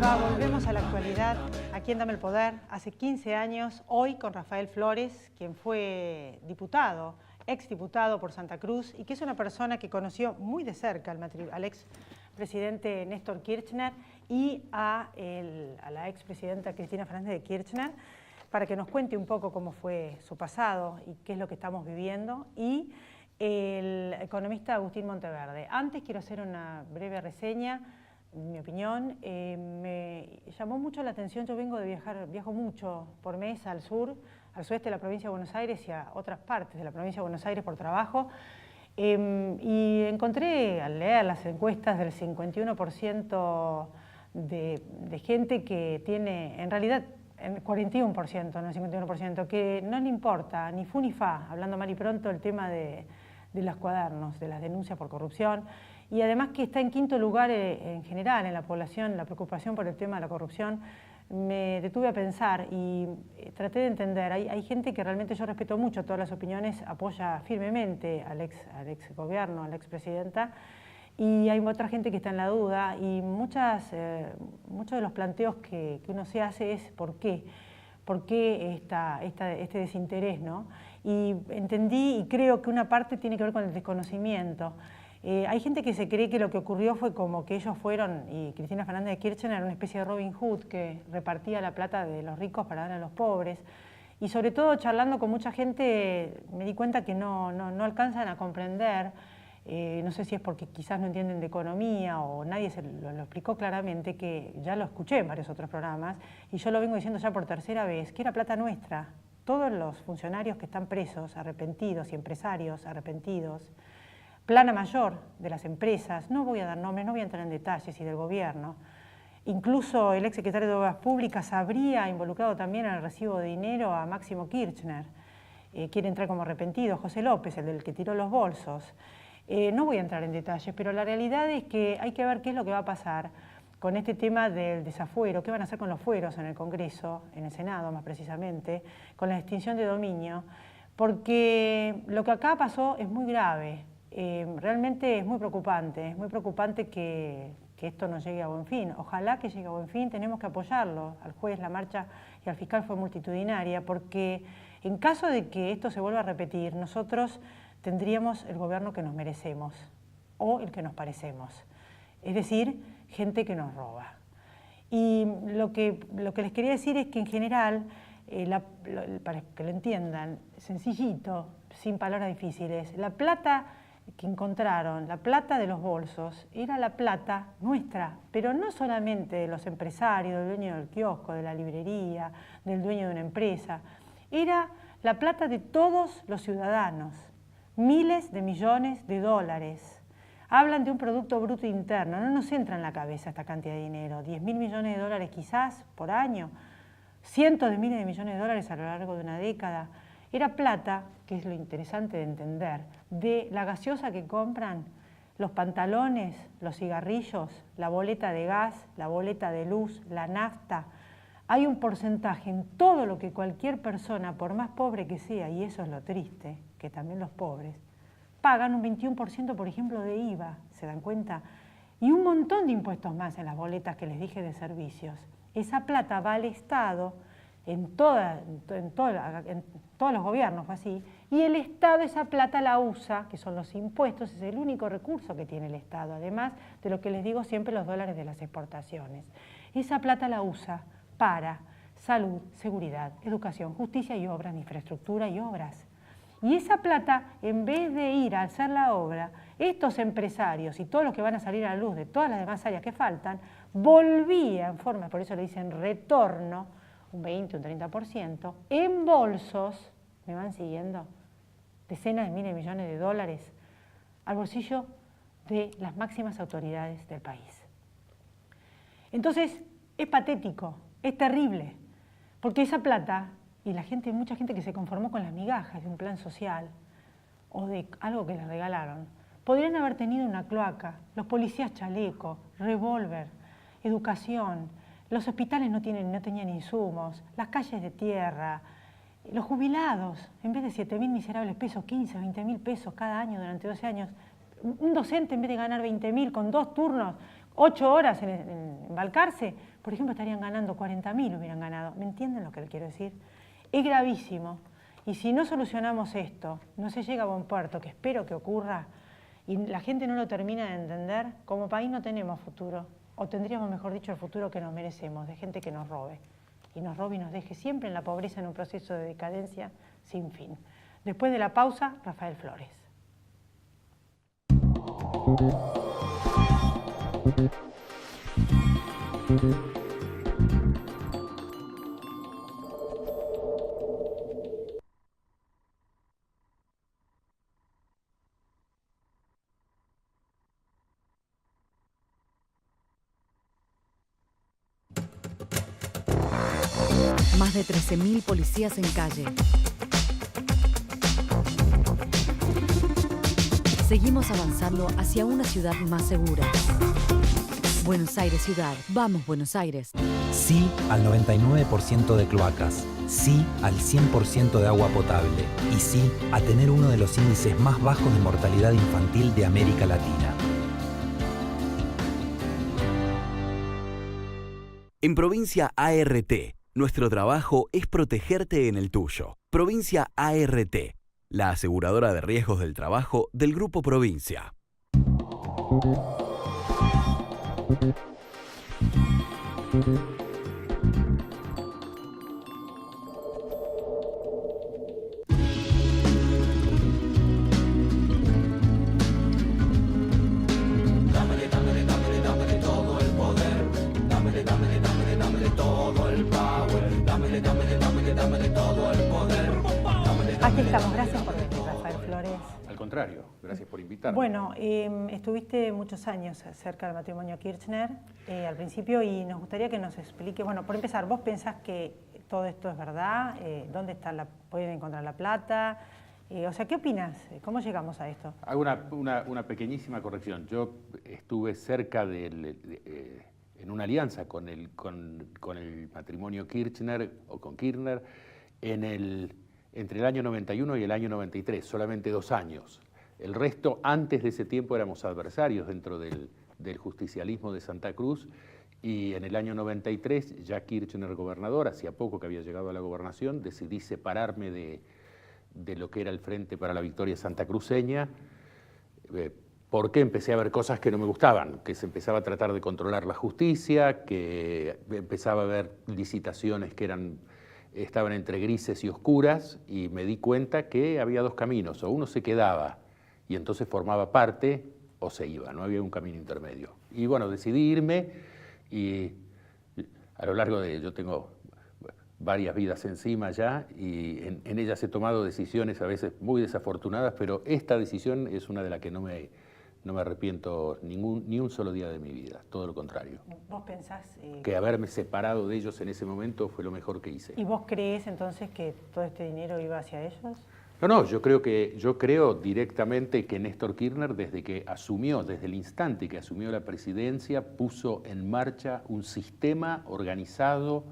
va? Volvemos a la actualidad, aquí en Dame el Poder, hace 15 años, hoy con Rafael Flores, quien fue diputado, exdiputado por Santa Cruz, y que es una persona que conoció muy de cerca al expresidente Néstor Kirchner y a la expresidenta Cristina Fernández de Kirchner, para que nos cuente un poco cómo fue su pasado y qué es lo que estamos viviendo, y el economista Agustín Monteverde. Antes quiero hacer una breve reseña. En mi opinión, me llamó mucho la atención. Yo vengo de viajo mucho por mes al sur, al sureste de la provincia de Buenos Aires y a otras partes de la provincia de Buenos Aires por trabajo, y encontré al leer las encuestas del 51% de gente que tiene, en realidad, el 41%, no el 51%, que no le importa ni fu ni fa, hablando mal y pronto, el tema de los cuadernos, de las denuncias por corrupción, y además que está en quinto lugar en general en la población, la preocupación por el tema de la corrupción. Me detuve a pensar y traté de entender. Hay gente que realmente, yo respeto mucho todas las opiniones, apoya firmemente al ex gobierno, a la expresidenta, y hay otra gente que está en la duda, y muchos de los planteos que uno se hace es ¿por qué? ¿Por qué este desinterés, ¿no? Y entendí y creo que una parte tiene que ver con el desconocimiento. Hay gente que se cree que lo que ocurrió fue como que ellos fueron, y Cristina Fernández de Kirchner era una especie de Robin Hood que repartía la plata de los ricos para dar a los pobres. Y sobre todo charlando con mucha gente me di cuenta que no alcanzan a comprender, no sé si es porque quizás no entienden de economía o nadie se lo explicó claramente, que ya lo escuché en varios otros programas y yo lo vengo diciendo ya por tercera vez, que era plata nuestra. Todos los funcionarios que están presos, arrepentidos, y empresarios arrepentidos, plana mayor de las empresas, no voy a dar nombres, no voy a entrar en detalles, y del gobierno. Incluso el exsecretario de Obras Públicas habría involucrado también en el recibo de dinero a Máximo Kirchner. Quiere entrar como arrepentido, José López, el del que tiró los bolsos. No voy a entrar en detalles, pero la realidad es que hay que ver qué es lo que va a pasar con este tema del desafuero, qué van a hacer con los fueros en el Congreso, en el Senado más precisamente, con la extinción de dominio, porque lo que acá pasó es muy grave. Realmente es muy preocupante que esto no llegue a buen fin. Ojalá que llegue a buen fin, tenemos que apoyarlo. Al juez, la marcha y al fiscal fue multitudinaria, porque en caso de que esto se vuelva a repetir, nosotros tendríamos el gobierno que nos merecemos o el que nos parecemos. Es decir, gente que nos roba. Y lo que les quería decir es que en general, para que lo entiendan, sencillito, sin palabras difíciles, la plata que encontraron, la plata de los bolsos, era la plata nuestra, pero no solamente de los empresarios, del dueño del kiosco, de la librería, del dueño de una empresa, era la plata de todos los ciudadanos, miles de millones de dólares. Hablan de un Producto Bruto Interno, no nos entra en la cabeza esta cantidad de dinero, 10.000 millones de dólares quizás por año, cientos de miles de millones de dólares a lo largo de una década. Era plata, que es lo interesante de entender, de la gaseosa que compran, los pantalones, los cigarrillos, la boleta de gas, la boleta de luz, la nafta. Hay un porcentaje en todo lo que cualquier persona, por más pobre que sea, y eso es lo triste, que también los pobres, pagan un 21%, por ejemplo, de IVA, ¿se dan cuenta? Y un montón de impuestos más en las boletas que les dije de servicios. Esa plata va al Estado, en todos los gobiernos fue así, y el Estado esa plata la usa, que son los impuestos, es el único recurso que tiene el Estado, además de lo que les digo siempre, los dólares de las exportaciones. Esa plata la usa para salud, seguridad, educación, justicia y obras, infraestructura y obras. Y esa plata, en vez de ir a hacer la obra, estos empresarios y todos los que van a salir a la luz de todas las demás áreas que faltan, volvía en forma, por eso le dicen retorno, un 20, un 30%, en bolsos, ¿me van siguiendo? Decenas de miles de millones de dólares al bolsillo de las máximas autoridades del país. Entonces, es patético, es terrible, porque esa plata, y mucha gente que se conformó con las migajas de un plan social o de algo que les regalaron, podrían haber tenido una cloaca, los policías chaleco, revólver, educación, los hospitales no tenían insumos, las calles de tierra, los jubilados, en vez de 7.000 miserables pesos, 15, 20.000 pesos cada año durante 12 años, un docente en vez de ganar 20.000 con 2 turnos, 8 horas en embalcarse, por ejemplo, estarían ganando 40.000, hubieran ganado. ¿Me entienden lo que le quiero decir? Es gravísimo. Y si no solucionamos esto, no se llega a buen puerto, que espero que ocurra, y la gente no lo termina de entender, como país no tenemos futuro. O tendríamos, mejor dicho, el futuro que nos merecemos, de gente que nos robe. Y nos robe y nos deje siempre en la pobreza, en un proceso de decadencia sin fin. Después de la pausa, Rafael Flores. Más de 13.000 policías en calle. Seguimos avanzando hacia una ciudad más segura. Buenos Aires Ciudad. Vamos, Buenos Aires. Sí al 99% de cloacas. Sí al 100% de agua potable. Y sí a tener uno de los índices más bajos de mortalidad infantil de América Latina. En Provincia ART, nuestro trabajo es protegerte en el tuyo. Provincia ART, la aseguradora de riesgos del trabajo del Grupo Provincia. Aquí estamos, gracias por venir, Rafael Flores. Al contrario, gracias por invitarme. Bueno, estuviste muchos años cerca del matrimonio Kirchner al principio y nos gustaría que nos explique, bueno, por empezar, ¿vos pensás que todo esto es verdad? ¿Dónde está pueden encontrar la plata? O sea, ¿qué opinas? ¿Cómo llegamos a esto? Hago una pequeñísima corrección. Yo estuve cerca en una alianza con el matrimonio Kirchner o con Kirchner entre el año 91 y el año 93, solamente 2 años. El resto, antes de ese tiempo, éramos adversarios dentro del justicialismo de Santa Cruz, y en el año 93, ya Kirchner gobernador, hacía poco que había llegado a la gobernación, decidí separarme de lo que era el Frente para la Victoria Santacruceña, porque empecé a ver cosas que no me gustaban, que se empezaba a tratar de controlar la justicia, que empezaba a ver licitaciones que estaban entre grises y oscuras, y me di cuenta que había 2 caminos: o uno se quedaba y entonces formaba parte, o se iba, no había un camino intermedio. Y bueno, decidí irme, y a lo largo yo tengo varias vidas encima ya, y en ellas he tomado decisiones a veces muy desafortunadas, pero esta decisión es una de las que no me arrepiento ni un solo día de mi vida, todo lo contrario. ¿Vos pensás que haberme separado de ellos en ese momento fue lo mejor que hice? ¿Y vos crees entonces que todo este dinero iba hacia ellos? No, yo creo directamente que Néstor Kirchner, desde el instante que asumió la presidencia, puso en marcha un sistema organizado,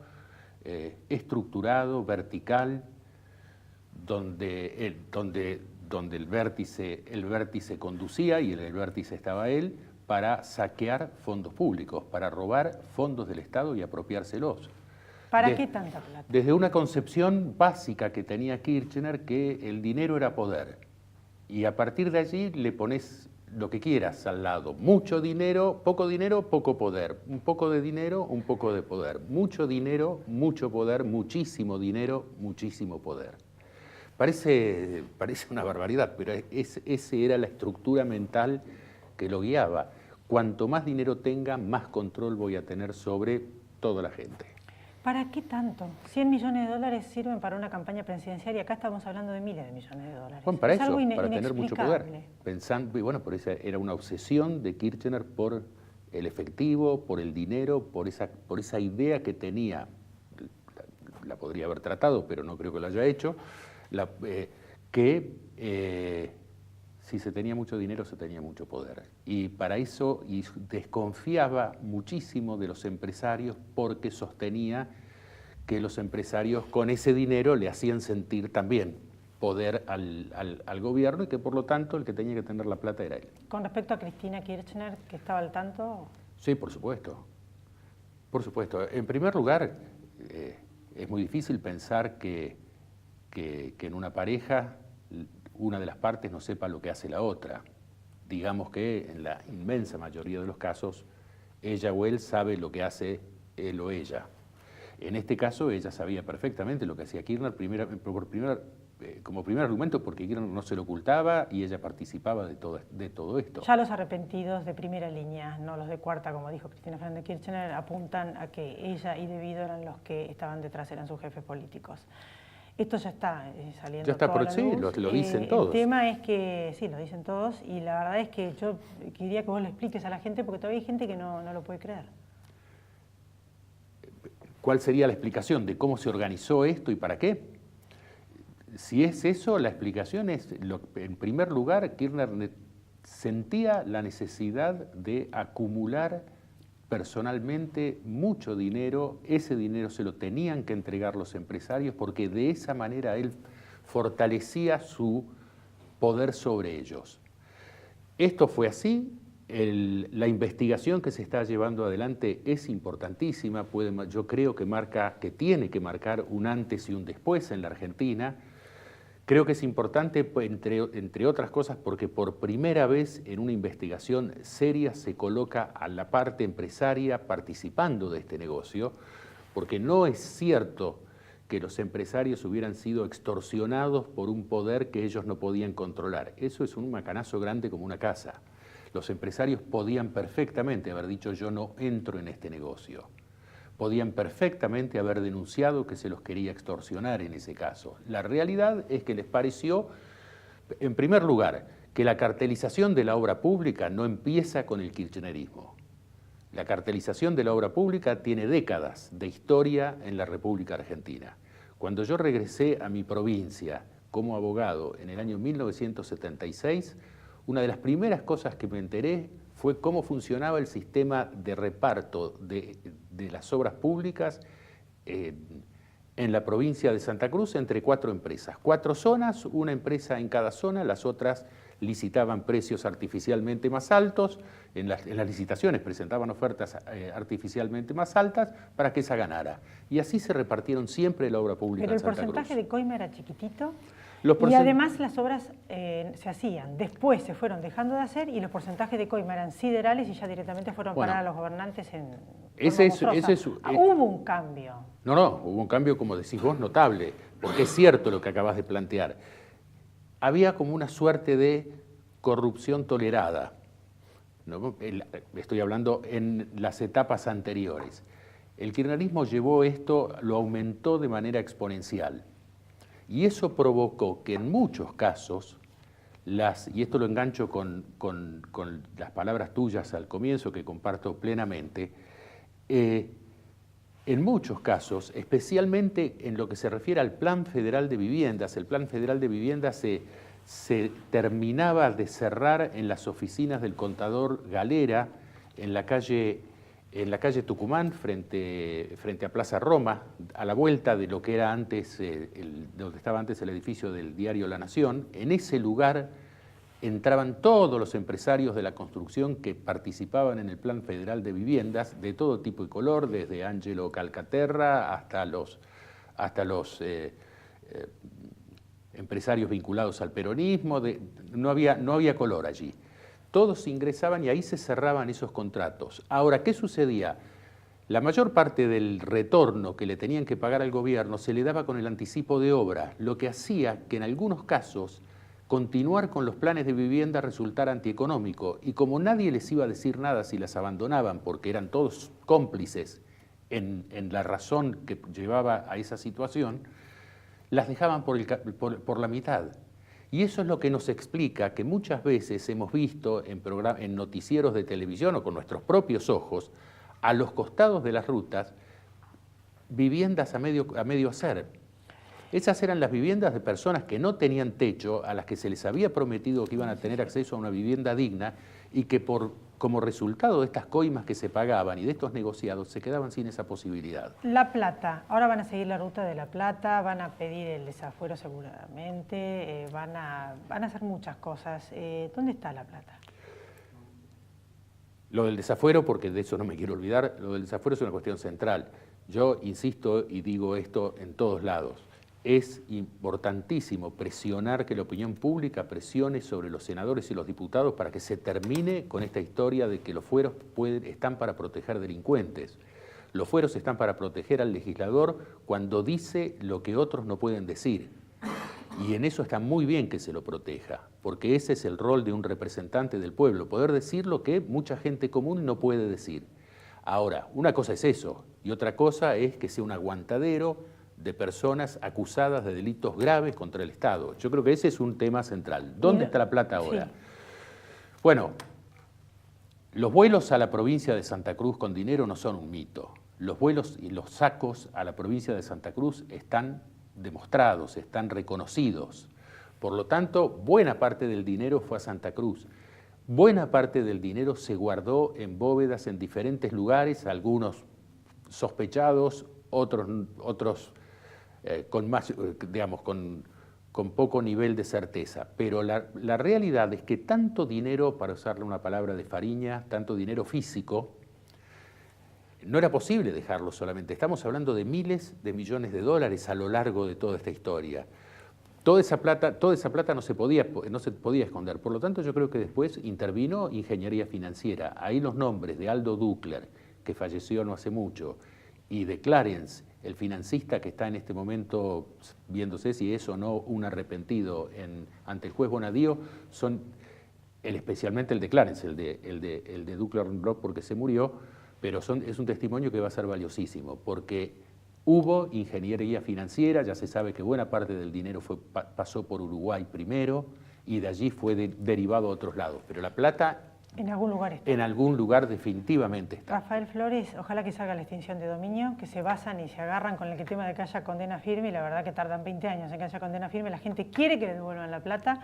estructurado, vertical, donde el vértice conducía, y en el vértice estaba él, para saquear fondos públicos, para robar fondos del Estado y apropiárselos. ¿Para qué tanta plata? Desde una concepción básica que tenía Kirchner, que el dinero era poder, y a partir de allí le pones lo que quieras al lado: mucho dinero, poco poder, un poco de dinero, un poco de poder, mucho dinero, mucho poder, muchísimo dinero, muchísimo poder. Parece una barbaridad, pero esa era la estructura mental que lo guiaba. Cuanto más dinero tenga, más control voy a tener sobre toda la gente. ¿Para qué tanto? 100 millones de dólares sirven para una campaña presidencial y acá estamos hablando de miles de millones de dólares. Bueno, para es eso, algo para tener mucho poder. Pensando, y bueno, por esa era una obsesión de Kirchner por el efectivo, por el dinero, por esa idea que tenía. La podría haber tratado, pero no creo que lo haya hecho. Si se tenía mucho dinero, se tenía mucho poder. Y para eso desconfiaba muchísimo de los empresarios, porque sostenía que los empresarios con ese dinero le hacían sentir también poder al gobierno, y que por lo tanto el que tenía que tener la plata era él. Con respecto a Cristina Kirchner, que estaba al tanto... Sí, por supuesto. Por supuesto. En primer lugar, es muy difícil pensar que en una pareja una de las partes no sepa lo que hace la otra. Digamos que en la inmensa mayoría de los casos, ella o él sabe lo que hace él o ella. En este caso, ella sabía perfectamente lo que hacía Kirchner como primer argumento, porque Kirchner no se lo ocultaba y ella participaba de todo esto. Ya los arrepentidos de primera línea, no los de cuarta, como dijo Cristina Fernández de Kirchner, apuntan a que ella y De Vito eran los que estaban detrás, eran sus jefes políticos. Esto ya está saliendo. Ya está por sí, lo dicen todos. El tema es que, sí, lo dicen todos, y la verdad es que yo quería que vos le expliques a la gente, porque todavía hay gente que no lo puede creer. ¿Cuál sería la explicación de cómo se organizó esto y para qué? Si es eso, la explicación es, en primer lugar, Kirchner sentía la necesidad de acumular personalmente mucho dinero. Ese dinero se lo tenían que entregar los empresarios porque de esa manera él fortalecía su poder sobre ellos. Esto fue así. La investigación que se está llevando adelante es importantísima. Yo creo que tiene que marcar un antes y un después en la Argentina. Creo que es importante, entre otras cosas, porque por primera vez en una investigación seria se coloca a la parte empresaria participando de este negocio, porque no es cierto que los empresarios hubieran sido extorsionados por un poder que ellos no podían controlar. Eso es un macanazo grande como una casa. Los empresarios podían perfectamente haber dicho: yo no entro en este negocio. Podían perfectamente haber denunciado que se los quería extorsionar en ese caso. La realidad es que les pareció, en primer lugar, que la cartelización de la obra pública no empieza con el kirchnerismo. La cartelización de la obra pública tiene décadas de historia en la República Argentina. Cuando yo regresé a mi provincia como abogado en el año 1976, una de las primeras cosas que me enteré fue cómo funcionaba el sistema de reparto de las obras públicas en la provincia de Santa Cruz entre 4 empresas. 4 zonas, una empresa en cada zona, las otras licitaban precios artificialmente más altos, en las licitaciones presentaban ofertas artificialmente más altas para que esa ganara. Y así se repartieron siempre la obra pública en Santa Cruz. Pero el porcentaje de coima era chiquitito. Y además las obras se hacían, después se fueron dejando de hacer y los porcentajes de coima eran siderales y ya directamente fueron parar a los gobernantes en hubo un cambio. No, hubo un cambio, como decís vos, notable, porque es cierto lo que acabas de plantear. Había como una suerte de corrupción tolerada, ¿no? Estoy hablando en las etapas anteriores. El kirchnerismo llevó esto, lo aumentó de manera exponencial. Y eso provocó que en muchos casos, y esto lo engancho con las palabras tuyas al comienzo, que comparto plenamente, en muchos casos, especialmente en lo que se refiere al Plan Federal de Viviendas, el Plan Federal de Viviendas se terminaba de cerrar en las oficinas del contador Galera, en la calle Tucumán, frente a Plaza Roma, a la vuelta de lo que era antes, donde estaba antes el edificio del diario La Nación. En ese lugar entraban todos los empresarios de la construcción que participaban en el Plan Federal de Viviendas, de todo tipo y color, desde Ángelo Calcaterra hasta los empresarios vinculados al peronismo. No había color allí. Todos ingresaban y ahí se cerraban esos contratos. Ahora, ¿qué sucedía? La mayor parte del retorno que le tenían que pagar al gobierno se le daba con el anticipo de obra, lo que hacía que en algunos casos continuar con los planes de vivienda resultara antieconómico. Y como nadie les iba a decir nada si las abandonaban, porque eran todos cómplices en la razón que llevaba a esa situación, las dejaban por la mitad. Y eso es lo que nos explica que muchas veces hemos visto en noticieros de televisión o con nuestros propios ojos, a los costados de las rutas, viviendas a medio hacer. Esas eran las viviendas de personas que no tenían techo, a las que se les había prometido que iban a tener acceso a una vivienda digna y que como resultado de estas coimas que se pagaban y de estos negociados se quedaban sin esa posibilidad. La Plata, ahora van a seguir la ruta de La Plata, van a pedir el desafuero seguramente, van a hacer muchas cosas. ¿Dónde está La Plata? Lo del desafuero, porque de eso no me quiero olvidar, lo del desafuero es una cuestión central. Yo insisto y digo esto en todos lados. Es importantísimo presionar, que la opinión pública presione sobre los senadores y los diputados para que se termine con esta historia de que los fueros están para proteger delincuentes. Los fueros están para proteger al legislador cuando dice lo que otros no pueden decir. Y en eso está muy bien que se lo proteja, porque ese es el rol de un representante del pueblo, poder decir lo que mucha gente común no puede decir. Ahora, una cosa es eso, y otra cosa es que sea un aguantadero de personas acusadas de delitos graves contra el Estado. Yo creo que ese es un tema central. ¿Dónde está la plata ahora? Sí. Bueno, los vuelos a la provincia de Santa Cruz con dinero no son un mito. Los vuelos y los sacos a la provincia de Santa Cruz están demostrados, están reconocidos. Por lo tanto, buena parte del dinero fue a Santa Cruz. Buena parte del dinero se guardó en bóvedas en diferentes lugares, algunos sospechados, otros con más, digamos, con poco nivel de certeza. Pero la realidad es que tanto dinero, para usarle una palabra de Fariña, tanto dinero físico, no era posible dejarlo solamente. Estamos hablando de miles de millones de dólares a lo largo de toda esta historia. Toda esa plata no se podía esconder. Por lo tanto, yo creo que después intervino ingeniería financiera. Ahí los nombres de Aldo Duckler, que falleció no hace mucho, y de Clarence, el financista que está en este momento viéndose si es o no un arrepentido ante el juez Bonadío, son especialmente el de Clarence, el de Duckler Rock, porque se murió, pero es un testimonio que va a ser valiosísimo, porque hubo ingeniería financiera, ya se sabe que buena parte del dinero pasó por Uruguay primero y de allí fue derivado a otros lados, pero la plata en algún lugar está. En algún lugar definitivamente está. Rafael Flores, ojalá que salga la extinción de dominio, que se basan y se agarran con el tema de que haya condena firme, y la verdad que tardan 20 años en que haya condena firme, la gente quiere que le devuelvan la plata.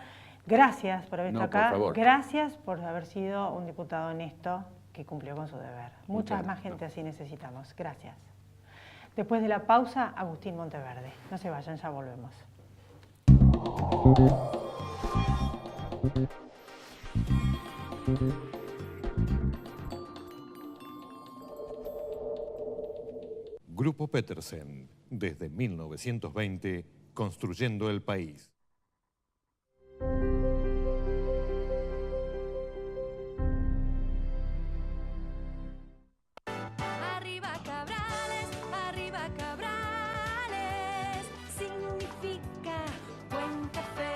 Gracias por haber estado acá, por favor. Gracias por haber sido un diputado honesto que cumplió con su deber. Mucha más gente así necesitamos. Gracias. Después de la pausa, Agustín Monteverde. No se vayan, ya volvemos. Grupo Petersen, desde 1920, construyendo el país. Arriba Cabrales, significa buen café.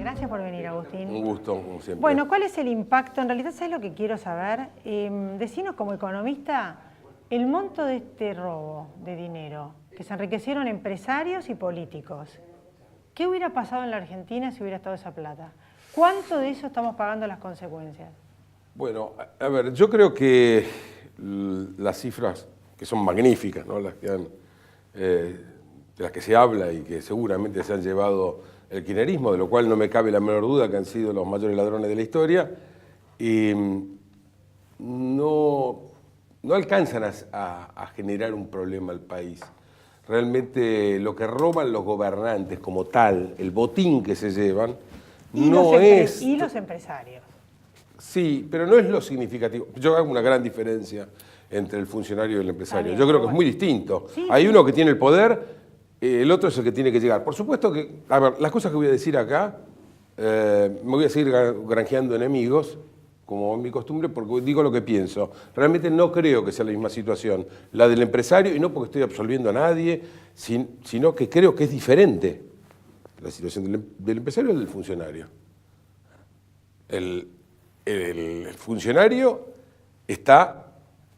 Gracias por venir, Agustín. Un gusto, como siempre. Bueno, ¿cuál es el impacto? En realidad, ¿sabes lo que quiero saber? Decinos como economista el monto de este robo de dinero, que se enriquecieron empresarios y políticos. ¿Qué hubiera pasado en la Argentina si hubiera estado esa plata? ¿Cuánto de eso estamos pagando las consecuencias? Bueno, a ver, yo creo que las cifras, que son magníficas, ¿no? Las que de las que se habla y que seguramente se han llevado el kirchnerismo, de lo cual no me cabe la menor duda que han sido los mayores ladrones de la historia, y no alcanzan a generar un problema al país. Realmente lo que roban los gobernantes como tal, el botín que se llevan, no es... Y los empresarios. Sí, pero no es lo significativo. Yo hago una gran diferencia entre el funcionario y el empresario. Bien, yo creo que es muy distinto. Sí, Hay uno que tiene el poder, el otro es el que tiene que llegar. Por supuesto que, a ver, las cosas que voy a decir acá, me voy a seguir granjeando enemigos, como es mi costumbre, porque digo lo que pienso. Realmente no creo que sea la misma situación, la del empresario, y no porque estoy absolviendo a nadie, sino que creo que es diferente la situación del empresario y del funcionario. El funcionario está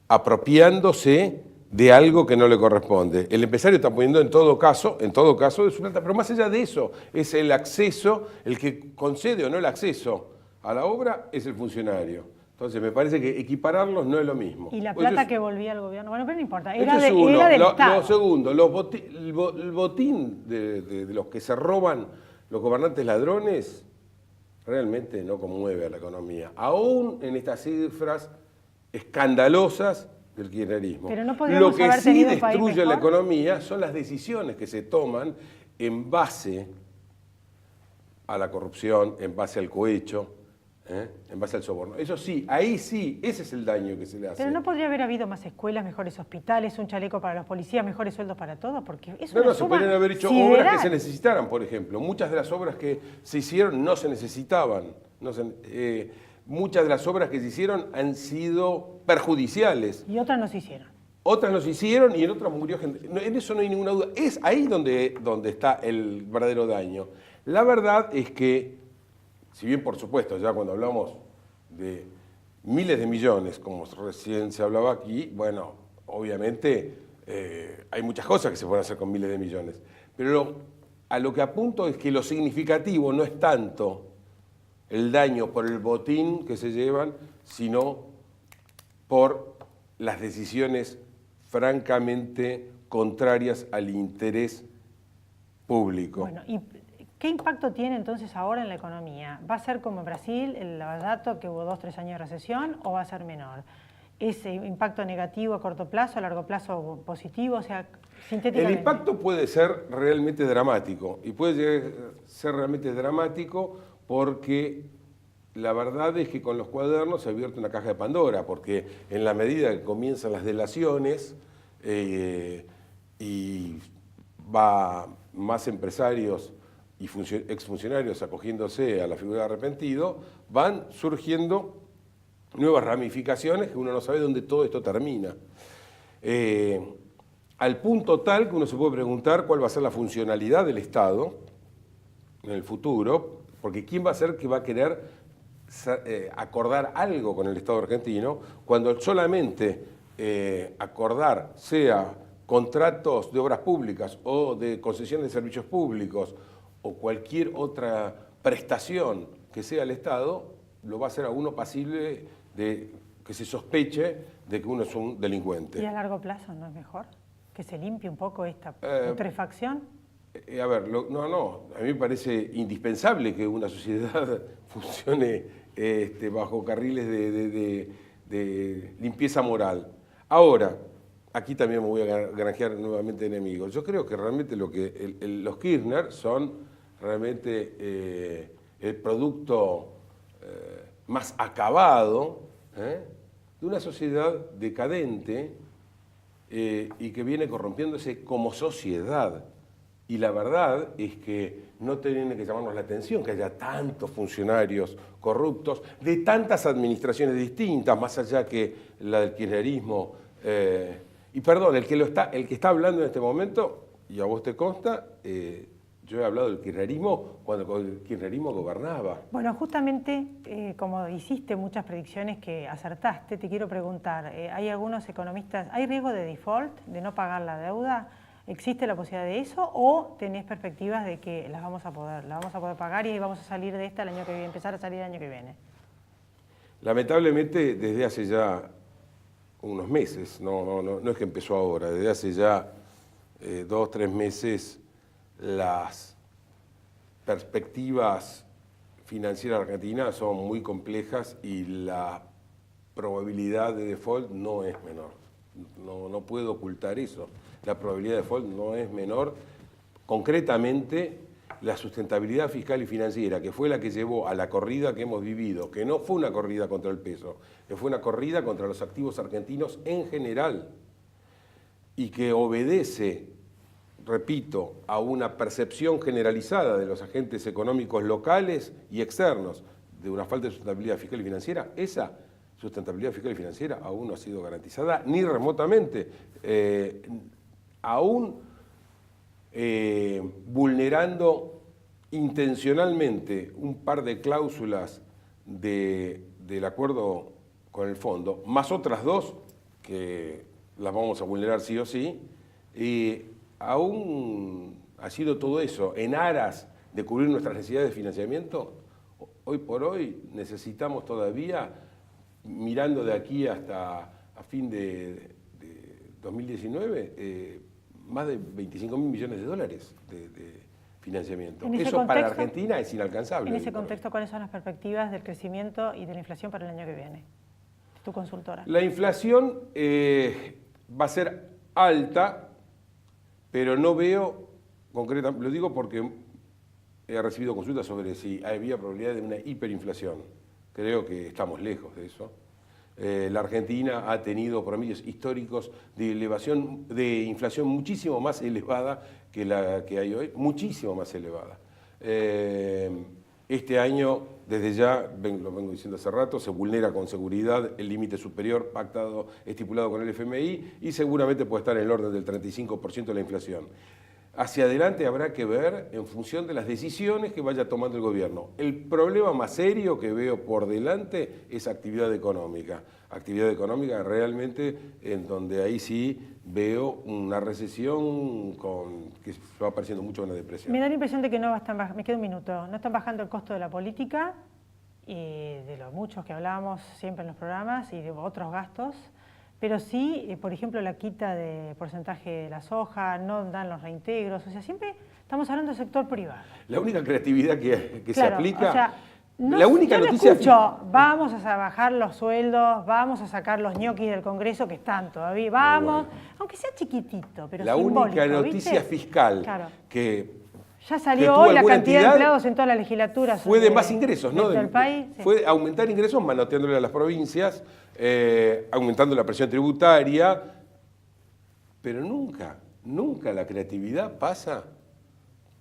apropiándose de algo que no le corresponde. El empresario está poniendo en todo caso de su plata, pero más allá de eso, es el acceso, el que concede o no el acceso a la obra es el funcionario. Entonces me parece que equipararlos no es lo mismo. Y la plata que volvía al gobierno, bueno, pero no importa, era del Estado. Lo segundo, el botín de los que se roban los gobernantes ladrones realmente no conmueve a la economía, aún en estas cifras escandalosas del kirchnerismo. Pero no podríamos Lo que haber sí tenido un país destruye la mejor. economía son las decisiones que se toman en base a la corrupción, en base al cohecho, en base al soborno. Eso sí, ahí sí, ese es el daño que se le hace. Pero no podría haber habido más escuelas, mejores hospitales, un chaleco para los policías, mejores sueldos para todos, porque es una No, se suma podrían haber hecho sideral. obras que se necesitaran, por ejemplo. Muchas de las obras que se hicieron no se necesitaban. Muchas de las obras que se hicieron han sido perjudiciales. Y otras no se hicieron. Otras no se hicieron y en otras murió gente. En eso no hay ninguna duda. Es ahí donde está el verdadero daño. La verdad es que, si bien por supuesto, ya cuando hablamos de miles de millones, como recién se hablaba aquí, bueno, obviamente hay muchas cosas que se pueden hacer con miles de millones. Pero a lo que apunto es que lo significativo no es tanto el daño por el botín que se llevan, sino por las decisiones francamente contrarias al interés público. Bueno, ¿y qué impacto tiene entonces ahora en la economía? ¿Va a ser como en Brasil, el Lavallato, que hubo 2 o 3 años de recesión, o va a ser menor? ¿Ese impacto negativo a corto plazo, a largo plazo positivo? O sea, sintéticamente. El impacto puede ser realmente dramático, y puede llegar a ser realmente dramático porque la verdad es que con los cuadernos se abierta una caja de Pandora, porque en la medida que comienzan las delaciones y va más empresarios y exfuncionarios acogiéndose a la figura de arrepentido, van surgiendo nuevas ramificaciones que uno no sabe dónde todo esto termina. Al punto tal que uno se puede preguntar cuál va a ser la funcionalidad del Estado en el futuro, porque ¿quién va a ser que va a querer acordar algo con el Estado argentino cuando solamente acordar sea contratos de obras públicas o de concesión de servicios públicos o cualquier otra prestación que sea el Estado, lo va a hacer a uno pasible de que se sospeche de que uno es un delincuente. ¿Y a largo plazo no es mejor? ¿Que se limpie un poco esta putrefacción? A ver, a mí me parece indispensable que una sociedad funcione bajo carriles de limpieza moral. Ahora, aquí también me voy a granjear nuevamente enemigos. Yo creo que realmente los Kirchner son realmente el producto más acabado de una sociedad decadente y que viene corrompiéndose como sociedad. Y la verdad es que no tiene que llamarnos la atención que haya tantos funcionarios corruptos de tantas administraciones distintas, más allá que la del kirchnerismo. Y perdón, el que está hablando en este momento, y a vos te consta, yo he hablado del kirchnerismo cuando el kirchnerismo gobernaba. Bueno, justamente como hiciste muchas predicciones que acertaste, te quiero preguntar, hay algunos economistas, ¿hay riesgo de default, de no pagar la deuda? ¿Existe la posibilidad de eso o tenés perspectivas de que la vamos a poder pagar y ahí vamos a salir de esta el año que viene, empezar a salir el año que viene? Lamentablemente, desde hace ya unos meses, no es que empezó ahora, desde hace ya 2 o 3 meses, las perspectivas financieras argentinas son muy complejas y la probabilidad de default no es menor. No puedo ocultar eso. La probabilidad de default no es menor. Concretamente, la sustentabilidad fiscal y financiera, que fue la que llevó a la corrida que hemos vivido, que no fue una corrida contra el peso, que fue una corrida contra los activos argentinos en general y que obedece, repito, a una percepción generalizada de los agentes económicos locales y externos de una falta de sustentabilidad fiscal y financiera, esa sustentabilidad fiscal y financiera aún no ha sido garantizada, ni remotamente, aún vulnerando intencionalmente un par de cláusulas del acuerdo con el fondo, más otras 2 que las vamos a vulnerar sí o sí, aún ha sido todo eso en aras de cubrir nuestras necesidades de financiamiento. Hoy por hoy necesitamos todavía, mirando de aquí hasta a fin de 2019, más de 25.000 millones de dólares financiamiento. En ese Eso para la contexto- Argentina es inalcanzable. En ese hoy por hoy. contexto, ¿cuáles son las perspectivas del crecimiento y de la inflación para el año que viene? Tu consultora. La inflación va a ser alta, pero no veo concretamente, lo digo porque he recibido consultas sobre si había probabilidad de una hiperinflación. Creo que estamos lejos de eso. La Argentina ha tenido promedios históricos de inflación muchísimo más elevada que la que hay hoy, muchísimo más elevada. Este año, desde ya, lo vengo diciendo hace rato, se vulnera con seguridad el límite superior pactado, estipulado con el FMI, y seguramente puede estar en el orden del 35% de la inflación. Hacia adelante habrá que ver en función de las decisiones que vaya tomando el gobierno. El problema más serio que veo por delante es actividad económica. Actividad económica realmente en donde ahí sí veo una recesión que va apareciendo mucho una depresión. Me da la impresión de que no están bajando, me queda un minuto, no están bajando el costo de la política y de los muchos que hablábamos siempre en los programas y de otros gastos. Pero sí, por ejemplo, la quita de porcentaje de la soja, no dan los reintegros, o sea, siempre estamos hablando del sector privado. La única creatividad que se Claro, aplica, o sea, no, la única yo no noticia escucho, vamos a bajar los sueldos, vamos a sacar los ñoquis del Congreso que están todavía, vamos, aunque sea chiquitito, pero la simbólico, única noticia ¿viste? fiscal Claro. que Ya que salió tuvo hoy la alguna cantidad de entidad, empleados en toda la legislatura. fue de más ingresos, ¿no? Del país. Sí. Fue aumentar ingresos manoteándole a las provincias, aumentando la presión tributaria, pero nunca la creatividad pasa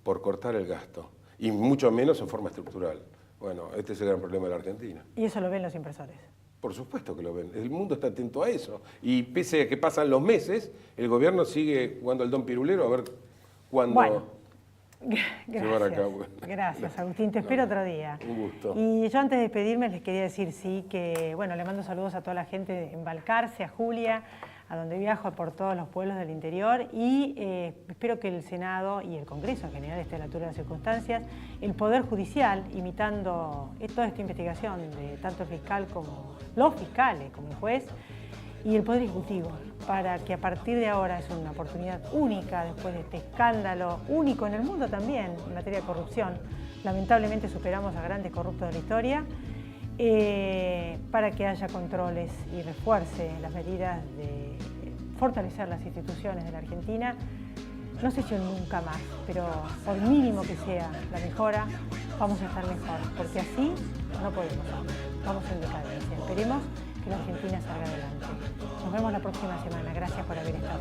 por cortar el gasto, y mucho menos en forma estructural. Bueno, este es el gran problema de la Argentina. Y eso lo ven los inversores. Por supuesto que lo ven, el mundo está atento a eso. Y pese a que pasan los meses, el gobierno sigue jugando al don pirulero a ver cuándo Bueno, llevar a cabo. Gracias, Agustín. Te espero otro día. Un gusto. Y yo antes de despedirme les quería decir sí que, bueno, le mando saludos a toda la gente en Balcarce, a Julia, a donde viajo por todos los pueblos del interior y espero que el Senado y el Congreso en general esté a la altura de las circunstancias, el Poder Judicial, imitando toda esta investigación de tanto el fiscal como los fiscales, como el juez, y el Poder Ejecutivo, para que a partir de ahora es una oportunidad única después de este escándalo, único en el mundo también en materia de corrupción. Lamentablemente superamos a grandes corruptos de la historia, para que haya controles y refuerce las medidas de fortalecer las instituciones de la Argentina. No sé si nunca más, pero por mínimo que sea la mejora, vamos a estar mejor, porque así no podemos. Vamos en decadencia. Esperemos que la Argentina salga adelante. Nos vemos la próxima semana. Gracias por haber estado.